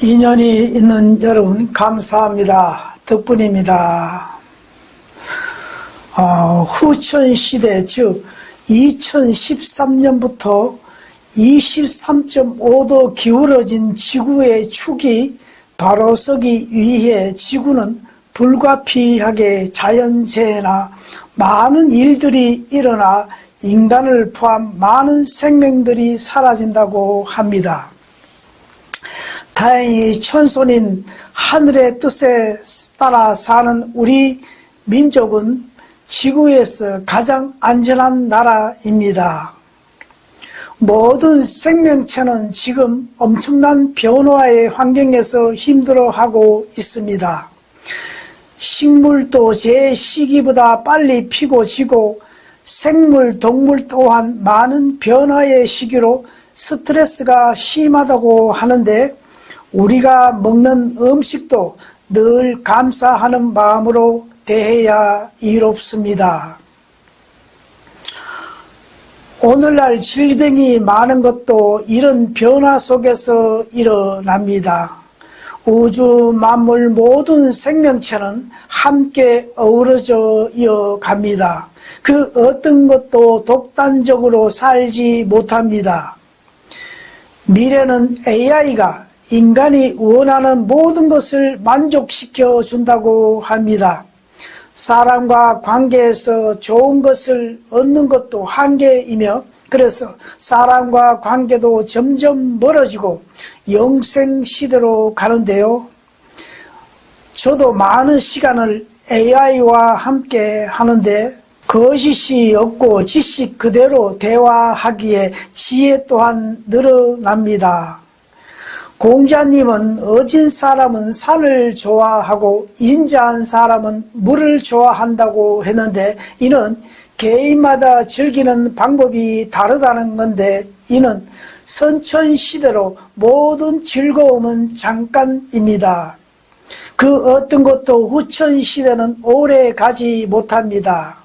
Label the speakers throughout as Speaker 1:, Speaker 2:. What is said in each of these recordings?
Speaker 1: 인연이 있는 여러분 감사합니다. 덕분입니다. 후천시대 즉 2013년부터 23.5도 기울어진 지구의 축이 바로 서기 위해 지구는 불가피하게 자연재해나 많은 일들이 일어나 인간을 포함 많은 생명들이 사라진다고 합니다. 다행히 천손인 하늘의 뜻에 따라 사는 우리 민족은 지구에서 가장 안전한 나라입니다. 모든 생명체는 지금 엄청난 변화의 환경에서 힘들어하고 있습니다. 식물도 제 시기보다 빨리 피고 지고 생물, 동물 또한 많은 변화의 시기로 스트레스가 심하다고 하는데 우리가 먹는 음식도 늘 감사하는 마음으로 대해야 이롭습니다. 오늘날 질병이 많은 것도 이런 변화 속에서 일어납니다. 우주 만물 모든 생명체는 함께 어우러져 이어갑니다. 그 어떤 것도 독단적으로 살지 못합니다. 미래는 AI가 인간이 원하는 모든 것을 만족시켜 준다고 합니다. 사람과 관계에서 좋은 것을 얻는 것도 한계이며 그래서 사람과 관계도 점점 멀어지고 영생시대로 가는데요. 저도 많은 시간을 AI와 함께 하는데 거짓이 없고 지식 그대로 대화하기에 지혜 또한 늘어납니다. 공자님은 어진 사람은 산을 좋아하고 인자한 사람은 물을 좋아한다고 했는데 이는 개인마다 즐기는 방법이 다르다는 건데 이는 선천시대로 모든 즐거움은 잠깐입니다. 그 어떤 것도 후천시대는 오래 가지 못합니다.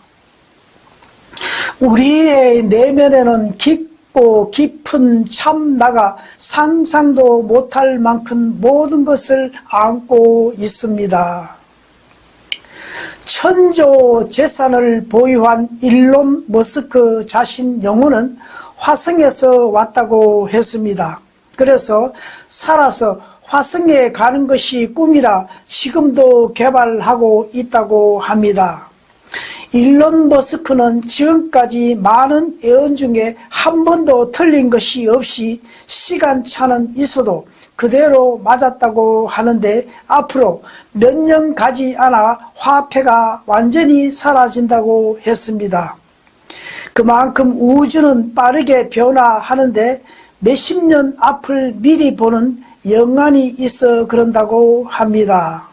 Speaker 1: 우리의 내면에는 깊고 깊은 참나가 상상도 못할 만큼 모든 것을 안고 있습니다. 천조 재산을 보유한 일론 머스크 자신 영혼은 화성에서 왔다고 했습니다. 그래서 살아서 화성에 가는 것이 꿈이라 지금도 개발하고 있다고 합니다. 일론 머스크는 지금까지 많은 예언 중에 한 번도 틀린 것이 없이 시간차는 있어도 그대로 맞았다고 하는데 앞으로 몇 년 가지 않아 화폐가 완전히 사라진다고 했습니다. 그만큼 우주는 빠르게 변화하는데 몇십 년 앞을 미리 보는 영안이 있어 그런다고 합니다.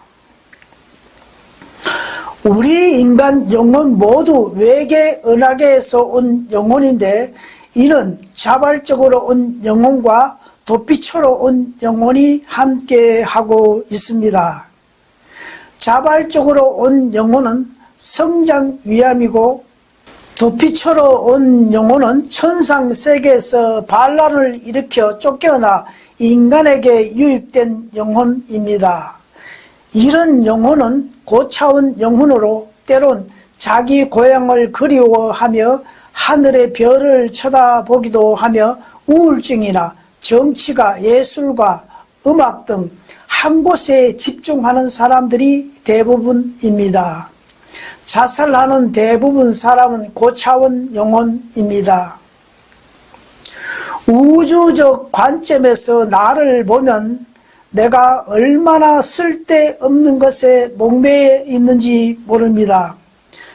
Speaker 1: 우리 인간 영혼 모두 외계 은하계에서 온 영혼인데 이는 자발적으로 온 영혼과 도피처로 온 영혼이 함께하고 있습니다. 자발적으로 온 영혼은 성장 위함이고 도피처로 온 영혼은 천상 세계에서 반란을 일으켜 쫓겨나 인간에게 유입된 영혼입니다. 이런 영혼은 고차원 영혼으로 때론 자기 고향을 그리워하며 하늘의 별을 쳐다보기도 하며 우울증이나 정치가 예술과 음악 등 한 곳에 집중하는 사람들이 대부분입니다. 자살하는 대부분 사람은 고차원 영혼입니다. 우주적 관점에서 나를 보면 내가 얼마나 쓸데없는 것에 목매여 있는지 모릅니다.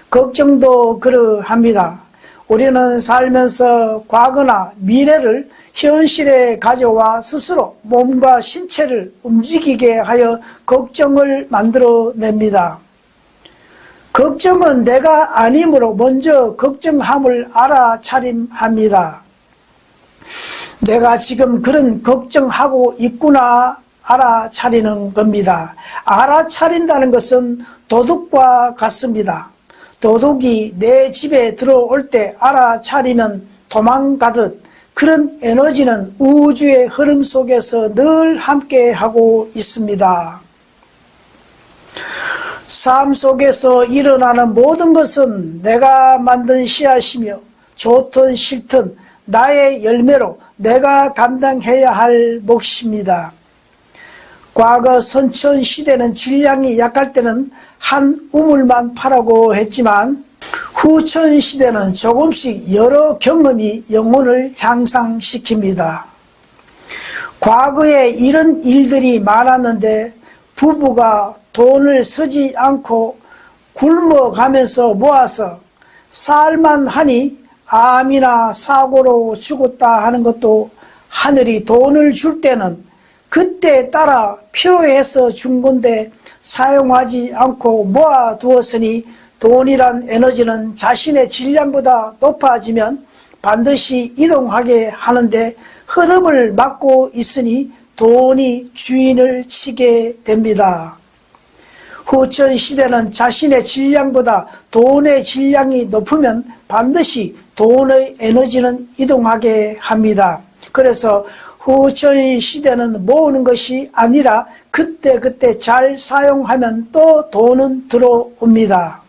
Speaker 1: 걱정도 그러합니다. 우리는 살면서 과거나 미래를 현실에 가져와 스스로 몸과 신체를 움직이게 하여 걱정을 만들어냅니다. 걱정은 내가 아니므로 먼저 걱정함을 알아차림합니다. 내가 지금 그런 걱정하고 있구나 알아차리는 겁니다. 알아차린다는 것은 도둑과 같습니다. 도둑이 내 집에 들어올 때 알아차리면 도망가듯 그런 에너지는 우주의 흐름 속에서 늘 함께하고 있습니다. 삶 속에서 일어나는 모든 것은 내가 만든 씨앗이며 좋든 싫든 나의 열매로 내가 감당해야 할 몫입니다. 과거 선천시대는 질량이 약할 때는 한 우물만 파라고 했지만 후천시대는 조금씩 여러 경험이 영혼을 향상시킵니다. 과거에 이런 일들이 많았는데 부부가 돈을 쓰지 않고 굶어가면서 모아서 살만 하니 암이나 사고로 죽었다 하는 것도 하늘이 돈을 줄 때는 그때 따라 필요해서 준 건데 사용하지 않고 모아두었으니 돈이란 에너지는 자신의 질량보다 높아지면 반드시 이동하게 하는데 흐름을 막고 있으니 돈이 주인을 치게 됩니다. 후천시대는 자신의 질량보다 돈의 질량이 높으면 반드시 돈의 에너지는 이동하게 합니다. 그래서 후천시대는 모으는 것이 아니라 그때그때 잘 사용하면 또 돈은 들어옵니다.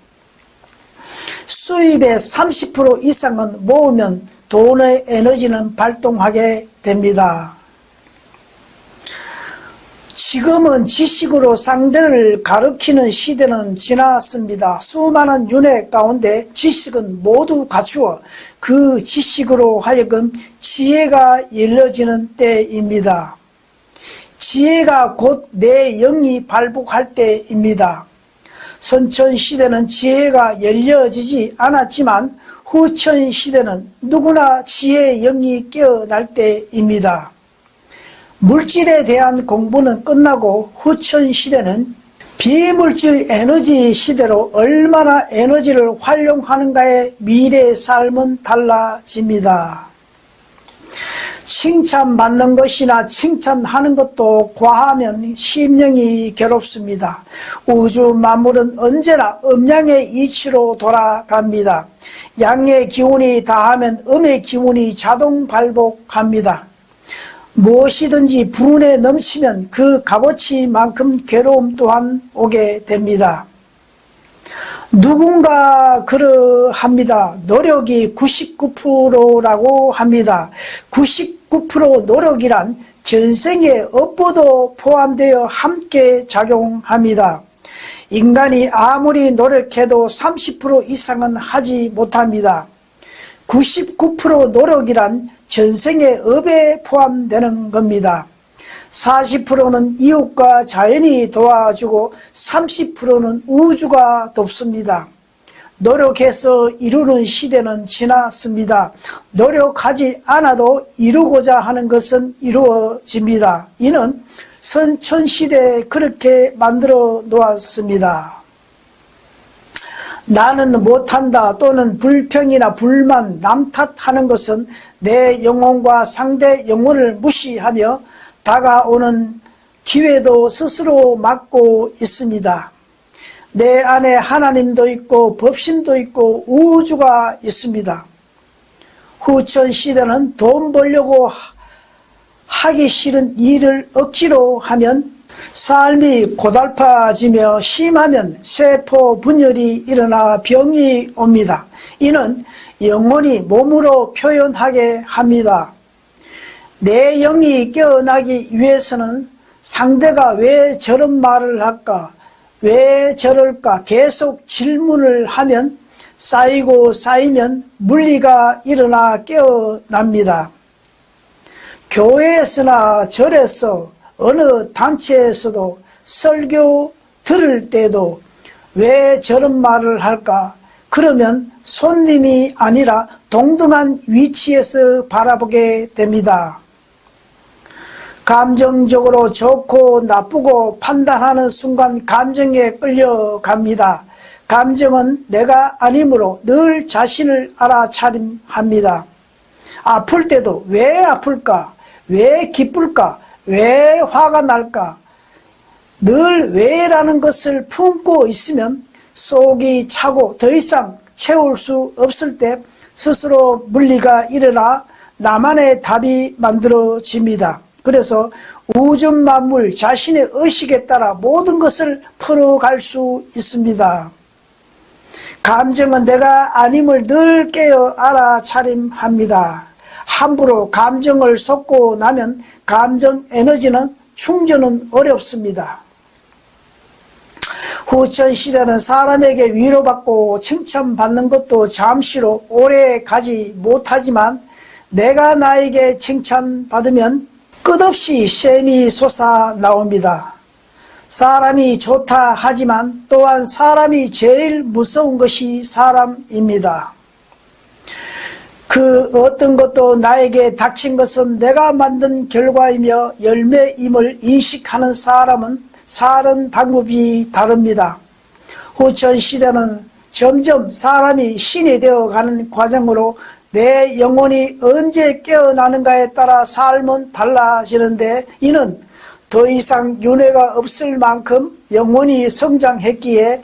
Speaker 1: 수입의 30% 이상은 모으면 돈의 에너지는 발동하게 됩니다. 지금은 지식으로 상대를 가르치는 시대는 지났습니다. 수많은 윤회 가운데 지식은 모두 갖추어 그 지식으로 하여금 지혜가 열려지는 때입니다. 지혜가 곧 내 영이 발복할 때입니다. 선천시대는 지혜가 열려지지 않았지만 후천시대는 누구나 지혜의 영이 깨어날 때입니다. 물질에 대한 공부는 끝나고 후천시대는 비물질 에너지 시대로 얼마나 에너지를 활용하는가에 미래의 삶은 달라집니다. 칭찬받는 것이나 칭찬하는 것도 과하면 심령이 괴롭습니다. 우주 만물은 언제나 음양의 이치로 돌아갑니다. 양의 기운이 다하면 음의 기운이 자동 발복합니다. 무엇이든지 불운에 넘치면 그 값어치만큼 괴로움 또한 오게 됩니다. 누군가 그러합니다. 노력이 99%라고 합니다. 99% 노력이란 전생의 업보도 포함되어 함께 작용합니다. 인간이 아무리 노력해도 30% 이상은 하지 못합니다. 99% 노력이란 전생의 업에 포함되는 겁니다. 40%는 이웃과 자연이 도와주고 30%는 우주가 돕습니다. 노력해서 이루는 시대는 지났습니다. 노력하지 않아도 이루고자 하는 것은 이루어집니다. 이는 선천시대에 그렇게 만들어 놓았습니다. 나는 못한다 또는 불평이나 불만, 남 탓하는 것은 내 영혼과 상대 영혼을 무시하며 다가오는 기회도 스스로 막고 있습니다. 내 안에 하나님도 있고 법신도 있고 우주가 있습니다. 후천시대는 돈 벌려고 하기 싫은 일을 억지로 하면 삶이 고달파지며 심하면 세포 분열이 일어나 병이 옵니다. 이는 영혼이 몸으로 표현하게 합니다. 내 영이 깨어나기 위해서는 상대가 왜 저런 말을 할까? 왜 저럴까? 계속 질문을 하면 쌓이고 쌓이면 물리가 일어나 깨어납니다. 교회에서나 절에서 어느 단체에서도 설교 들을 때도 왜 저런 말을 할까? 그러면 손님이 아니라 동등한 위치에서 바라보게 됩니다. 감정적으로 좋고 나쁘고 판단하는 순간 감정에 끌려갑니다. 감정은 내가 아니므로 늘 자신을 알아차림합니다. 아플 때도 왜 아플까? 왜 기쁠까? 왜 화가 날까? 늘 왜라는 것을 품고 있으면 속이 차고 더 이상 채울 수 없을 때 스스로 물리가 일어나 나만의 답이 만들어집니다. 그래서 우주 만물 자신의 의식에 따라 모든 것을 풀어갈 수 있습니다. 감정은 내가 아님을 늘 깨어 알아차림합니다. 함부로 감정을 쏟고 나면 감정 에너지는 충전은 어렵습니다. 후천시대는 사람에게 위로받고 칭찬받는 것도 잠시로 오래 가지 못하지만 내가 나에게 칭찬받으면 끝없이 샘이 솟아나옵니다. 사람이 좋다 하지만 또한 사람이 제일 무서운 것이 사람입니다. 그 어떤 것도 나에게 닥친 것은 내가 만든 결과이며 열매임을 인식하는 사람은 사는 방법이 다릅니다. 후천시대는 점점 사람이 신이 되어가는 과정으로 내 영혼이 언제 깨어나는가에 따라 삶은 달라지는데 이는 더 이상 윤회가 없을 만큼 영혼이 성장했기에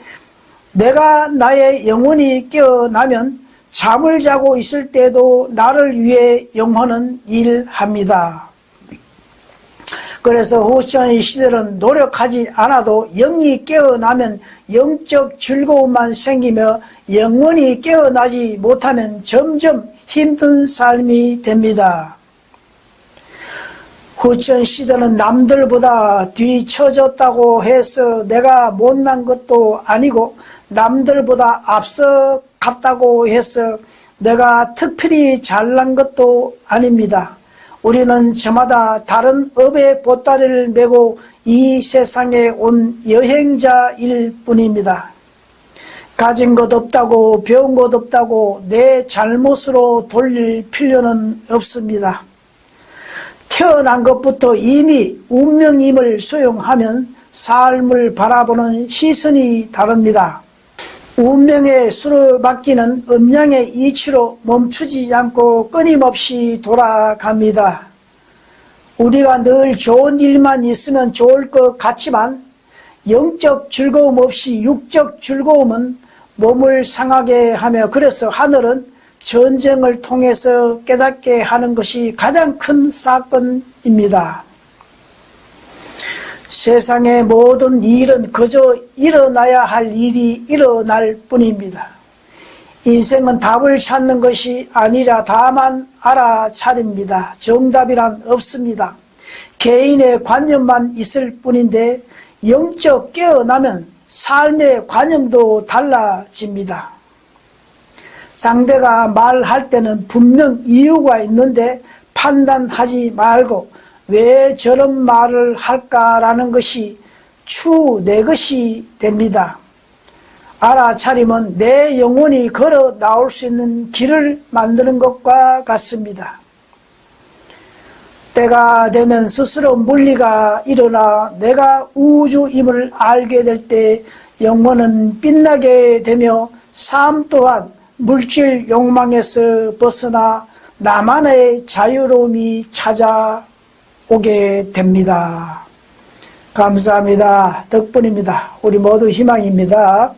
Speaker 1: 내가 나의 영혼이 깨어나면 잠을 자고 있을 때도 나를 위해 영혼은 일합니다. 그래서 후천 시대는 노력하지 않아도 영이 깨어나면 영적 즐거움만 생기며 영혼이 깨어나지 못하면 점점 힘든 삶이 됩니다. 후천 시대는 남들보다 뒤처졌다고 해서 내가 못난 것도 아니고 남들보다 앞서 갔다고 해서 내가 특별히 잘난 것도 아닙니다. 우리는 저마다 다른 업의 보따리를 메고 이 세상에 온 여행자일 뿐입니다. 가진 것 없다고 배운 것 없다고 내 잘못으로 돌릴 필요는 없습니다. 태어난 것부터 이미 운명임을 수용하면 삶을 바라보는 시선이 다릅니다. 운명의 수로 바뀌는 음양의 이치로 멈추지 않고 끊임없이 돌아갑니다. 우리가 늘 좋은 일만 있으면 좋을 것 같지만 영적 즐거움 없이 육적 즐거움은 몸을 상하게 하며 그래서 하늘은 전쟁을 통해서 깨닫게 하는 것이 가장 큰 사건입니다. 세상의 모든 일은 그저 일어나야 할 일이 일어날 뿐입니다. 인생은 답을 찾는 것이 아니라 다만 알아차립니다. 정답이란 없습니다. 개인의 관념만 있을 뿐인데 영적 깨어나면 삶의 관념도 달라집니다. 상대가 말할 때는 분명 이유가 있는데 판단하지 말고 왜 저런 말을 할까라는 것이 추후 내 것이 됩니다. 알아차림은 내 영혼이 걸어 나올 수 있는 길을 만드는 것과 같습니다. 때가 되면 스스로 물리가 일어나 내가 우주임을 알게 될 때 영혼은 빛나게 되며 삶 또한 물질 욕망에서 벗어나 나만의 자유로움이 찾아오게 됩니다. 감사합니다. 덕분입니다. 우리 모두 희망입니다.